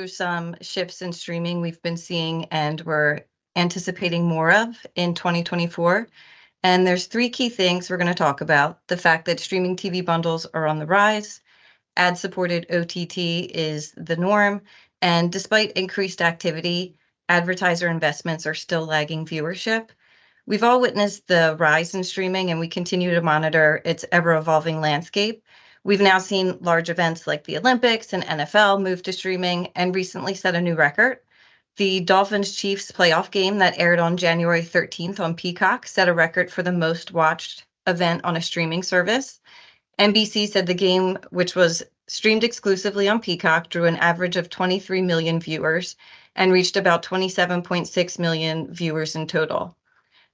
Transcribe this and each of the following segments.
through some shifts in streaming we've been seeing and we're anticipating more of in 2024. And there's three key things we're going to talk about. The fact that streaming TV bundles are on the rise, ad-supported OTT is the norm, and despite increased activity, advertiser investments are still lagging viewership. We've all witnessed the rise in streaming, and we continue to monitor its ever-evolving landscape. We've now seen large events like the Olympics and NFL move to streaming and recently set a new record. The Dolphins-Chiefs playoff game that aired on January 13th on Peacock set a record for the most watched event on a streaming service. NBC said the game, which was streamed exclusively on Peacock, drew an average of 23 million viewers and reached about 27.6 million viewers in total.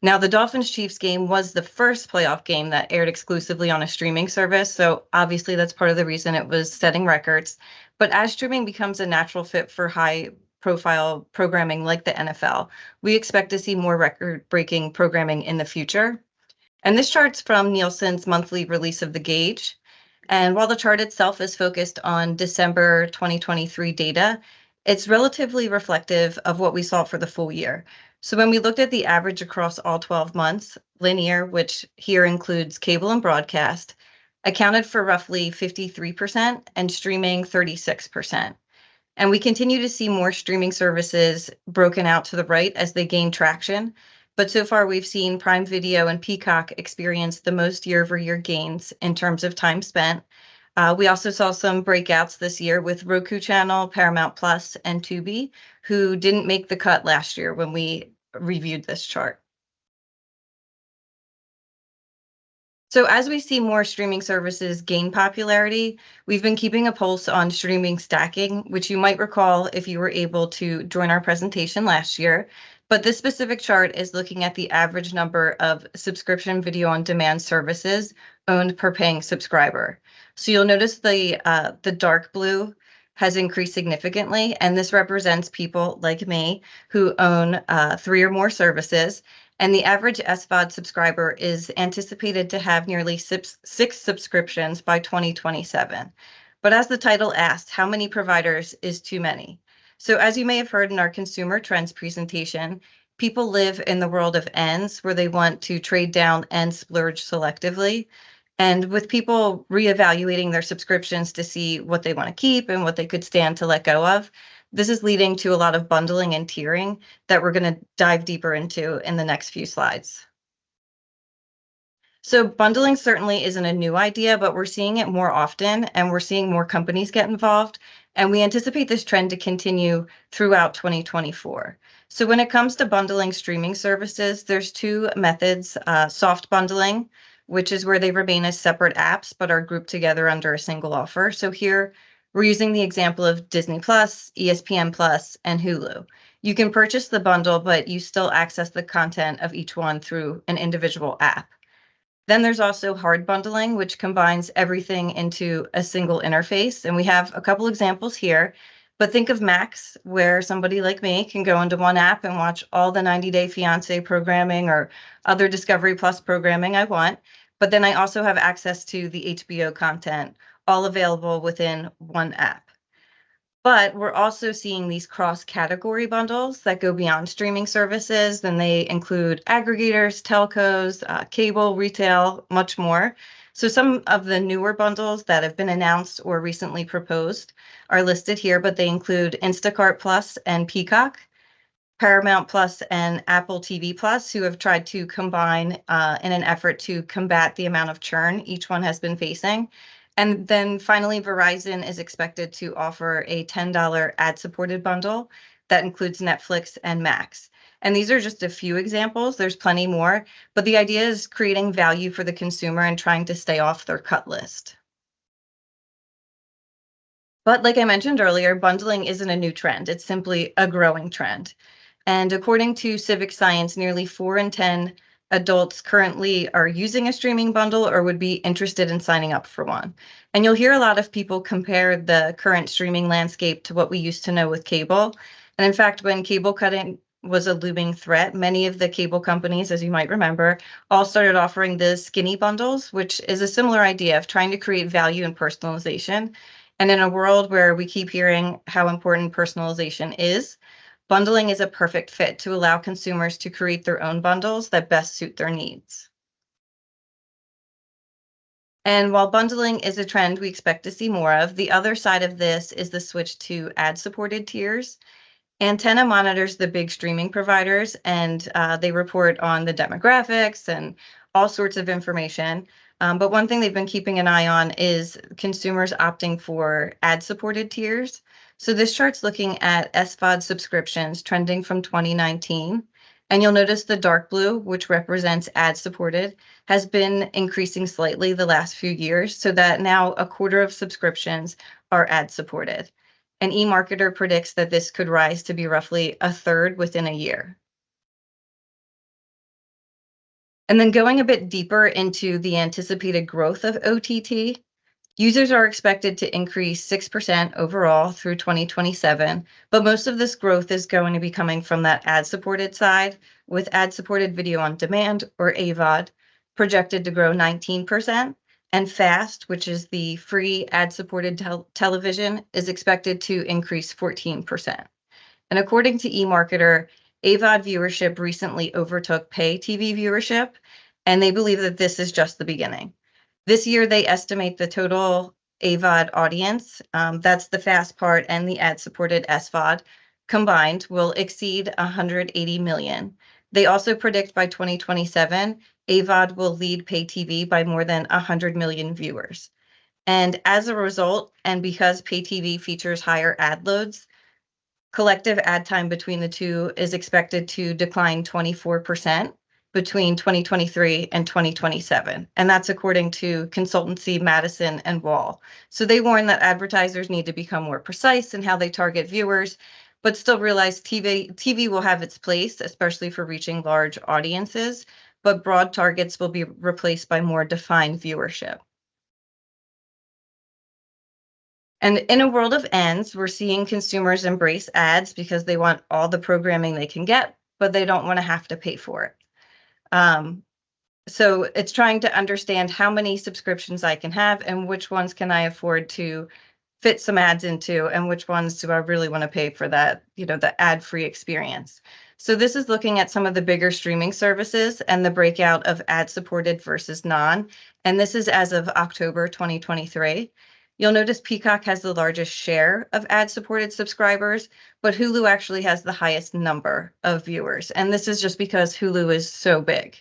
Now, the Dolphins-Chiefs game was the first playoff game that aired exclusively on a streaming service, so obviously that's part of the reason it was setting records. But as streaming becomes a natural fit for high-profile programming like the NFL, we expect to see more record-breaking programming in the future. And this chart's from Nielsen's monthly release of The Gauge. And while the chart itself is focused on December 2023 data, it's relatively reflective of what we saw for the full year. So when we looked at the average across all 12 months, linear, which here includes cable and broadcast, accounted for roughly 53% and streaming 36%. And we continue to see more streaming services broken out to the right as they gain traction. But so far, we've seen Prime Video and Peacock experience the most year-over-year gains in terms of time spent. We also saw some breakouts this year with Roku Channel, Paramount Plus, and Tubi, who didn't make the cut last year when we reviewed this chart. So as we see more streaming services gain popularity, we've been keeping a pulse on streaming stacking, which you might recall if you were able to join our presentation last year. But this specific chart is looking at the average number of subscription video on demand services owned per paying subscriber. So you'll notice the dark blue has increased significantly, and this represents people like me who own 3 or more services. And the average SVOD subscriber is anticipated to have nearly six subscriptions by 2027. But as the title asked, how many providers is too many? So as you may have heard in our consumer trends presentation, people live in the world of ends where they want to trade down and splurge selectively. And with people reevaluating their subscriptions to see what they want to keep and what they could stand to let go of, this is leading to a lot of bundling and tiering that we're going to dive deeper into in the next few slides. So bundling certainly isn't a new idea, but we're seeing it more often and we're seeing more companies get involved. And we anticipate this trend to continue throughout 2024. So when it comes to bundling streaming services, there's 2 methods, soft bundling, which is where they remain as separate apps, but are grouped together under a single offer. So here we're using the example of Disney Plus, ESPN Plus, and Hulu. You can purchase the bundle, but you still access the content of each one through an individual app. Then there's also hard bundling, which combines everything into a single interface. And we have a couple examples here, but think of Max, where somebody like me can go into one app and watch all the 90 Day Fiancé programming or other Discovery Plus programming I want. But then I also have access to the HBO content, all available within one app. But we're also seeing these cross-category bundles that go beyond streaming services, and they include aggregators, telcos, cable, retail, much more. So some of the newer bundles that have been announced or recently proposed are listed here, but they include Instacart Plus and Peacock, Paramount Plus and Apple TV Plus, who have tried to combine in an effort to combat the amount of churn each one has been facing. And then finally, Verizon is expected to offer a $10 ad-supported bundle that includes Netflix and Max. And these are just a few examples. There's plenty more, but the idea is creating value for the consumer and trying to stay off their cut list. But like I mentioned earlier, bundling isn't a new trend. It's simply a growing trend. And according to Civic Science, nearly 4 in 10 adults currently are using a streaming bundle or would be interested in signing up for one. And you'll hear a lot of people compare the current streaming landscape to what we used to know with cable. And in fact, when cable cutting was a looming threat, many of the cable companies, as you might remember, all started offering the skinny bundles, which is a similar idea of trying to create value and personalization. And in a world where we keep hearing how important personalization is, bundling is a perfect fit to allow consumers to create their own bundles that best suit their needs. And while bundling is a trend we expect to see more of, the other side of this is the switch to ad-supported tiers. Antenna monitors the big streaming providers, and they report on the demographics and all sorts of information. But one thing they've been keeping an eye on is consumers opting for ad-supported tiers. So this chart's looking at SVOD subscriptions trending from 2019. And you'll notice the dark blue, which represents ad-supported, has been increasing slightly the last few years, so that now a quarter of subscriptions are ad-supported. An eMarketer predicts that this could rise to be roughly a third within a year. And then going a bit deeper into the anticipated growth of OTT, users are expected to increase 6% overall through 2027, but most of this growth is going to be coming from that ad-supported side, with ad-supported video on demand, or AVOD, projected to grow 19%, and FAST, which is the free ad-supported television, is expected to increase 14%. And according to eMarketer, AVOD viewership recently overtook pay TV viewership, and they believe that this is just the beginning. This year, they estimate the total AVOD audience, that's the FAST part and the ad-supported SVOD, combined will exceed 180 million. They also predict by 2027, AVOD will lead pay TV by more than 100 million viewers. And as a result, and because pay TV features higher ad loads, collective ad time between the two is expected to decline 24% between 2023 and 2027. And that's according to consultancy Madison and Wall. So they warn that advertisers need to become more precise in how they target viewers, but still realize TV will have its place, especially for reaching large audiences, but broad targets will be replaced by more defined viewership. And in a world of ends, we're seeing consumers embrace ads because they want all the programming they can get, but they don't want to have to pay for it. So it's trying to understand how many subscriptions I can have and which ones can I afford to fit some ads into and which ones do I really want to pay for that, the ad-free experience. So this is looking at some of the bigger streaming services and the breakout of ad-supported versus non. And this is as of October 2023. You'll notice Peacock has the largest share of ad-supported subscribers, but Hulu actually has the highest number of viewers. And this is just because Hulu is so big.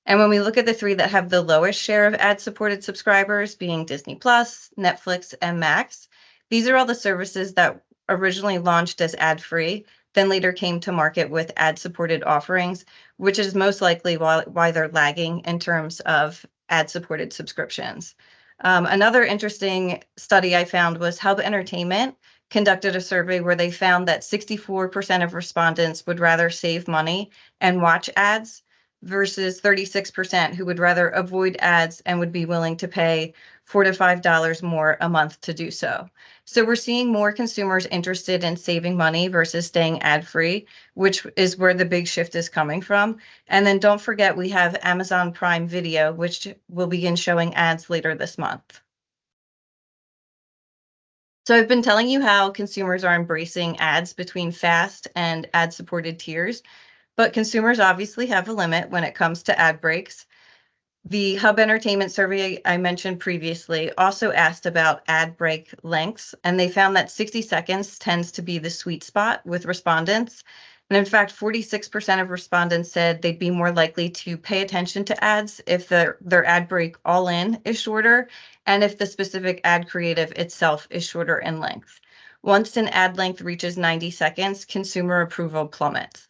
And when we look at the three that have the lowest share of ad-supported subscribers, being Disney+, Netflix, and Max, these are all the services that originally launched as ad-free, then later came to market with ad-supported offerings, which is most likely why they're lagging in terms of ad-supported subscriptions. Another interesting study I found was Hub Entertainment conducted a survey where they found that 64% of respondents would rather save money and watch ads versus 36% who would rather avoid ads and would be willing to pay $4 to $5 more a month to do so. So we're seeing more consumers interested in saving money versus staying ad-free, which is where the big shift is coming from. And then don't forget, we have Amazon Prime Video, which will begin showing ads later this month. So I've been telling you how consumers are embracing ads between FAST and ad-supported tiers, but consumers obviously have a limit when it comes to ad breaks. The Hub Entertainment survey I mentioned previously also asked about ad break lengths, and they found that 60 seconds tends to be the sweet spot with respondents. And in fact, 46% of respondents said they'd be more likely to pay attention to ads if their ad break all in is shorter, and if the specific ad creative itself is shorter in length. Once an ad length reaches 90 seconds, consumer approval plummets.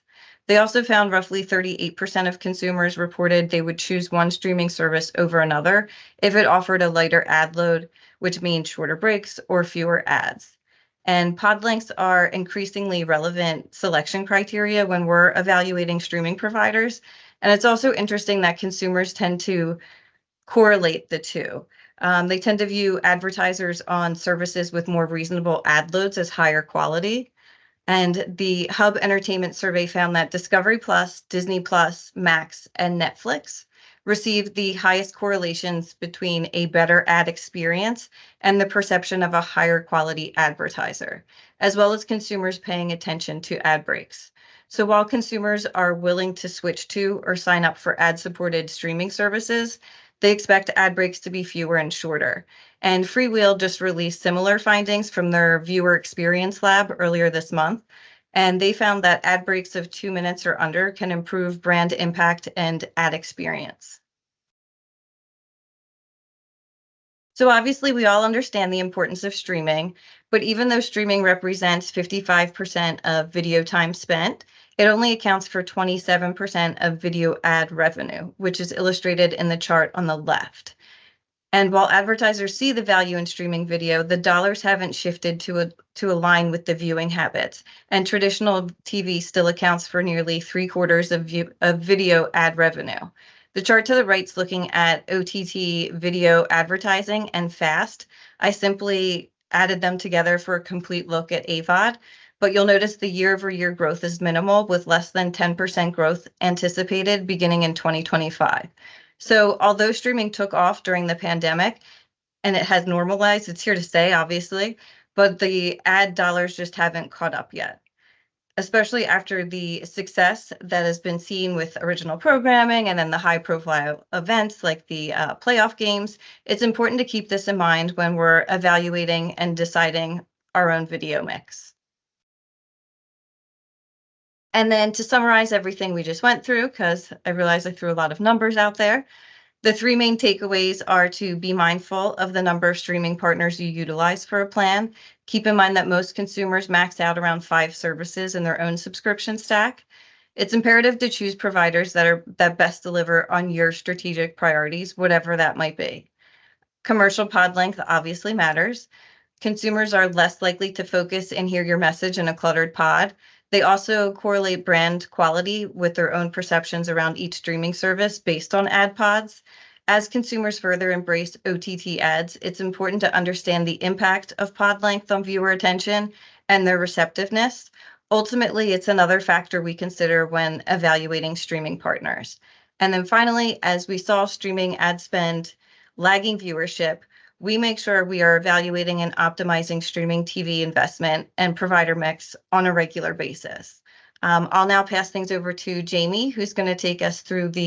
They also found roughly 38% of consumers reported they would choose one streaming service over another if it offered a lighter ad load, which means shorter breaks or fewer ads. And pod lengths are increasingly relevant selection criteria when we're evaluating streaming providers. And it's also interesting that consumers tend to correlate the two. They tend to view advertisers on services with more reasonable ad loads as higher quality. And the Hub Entertainment survey found that Discovery+, Disney+, Max, and Netflix received the highest correlations between a better ad experience and the perception of a higher quality advertiser, as well as consumers paying attention to ad breaks. So while consumers are willing to switch to or sign up for ad-supported streaming services, they expect ad breaks to be fewer and shorter. And Freewheel just released similar findings from their viewer experience lab earlier this month. And they found that ad breaks of 2 minutes or under can improve brand impact and ad experience. So obviously, we all understand the importance of streaming, but even though streaming represents 55% of video time spent, it only accounts for 27% of video ad revenue, which is illustrated in the chart on the left. And while advertisers see the value in streaming video, the dollars haven't shifted to align with the viewing habits. And traditional TV still accounts for nearly 3/4 of video ad revenue. The chart to the right is looking at OTT video advertising and FAST. I simply added them together for a complete look at AVOD, but you'll notice the year-over-year growth is minimal, with less than 10% growth anticipated beginning in 2025. So although streaming took off during the pandemic and it has normalized, it's here to stay, obviously, but the ad dollars just haven't caught up yet, especially after the success that has been seen with original programming and then the high profile events like the playoff games. It's important to keep this in mind when we're evaluating and deciding our own video mix. And then to summarize everything we just went through, because I realize I threw a lot of numbers out there, the three main takeaways are to be mindful of the number of streaming partners you utilize for a plan. Keep in mind that most consumers max out around 5 services in their own subscription stack. It's imperative to choose providers that best deliver on your strategic priorities, whatever that might be. Commercial pod length obviously matters. Consumers are less likely to focus and hear your message in a cluttered pod. They also correlate brand quality with their own perceptions around each streaming service based on ad pods. As consumers further embrace OTT ads, it's important to understand the impact of pod length on viewer attention and their receptiveness. Ultimately, it's another factor we consider when evaluating streaming partners. And then finally, as we saw streaming ad spend lagging viewership, we make sure we are evaluating and optimizing streaming TV investment and provider mix on a regular basis. I'll now pass things over to Jamie, who's going to take us through the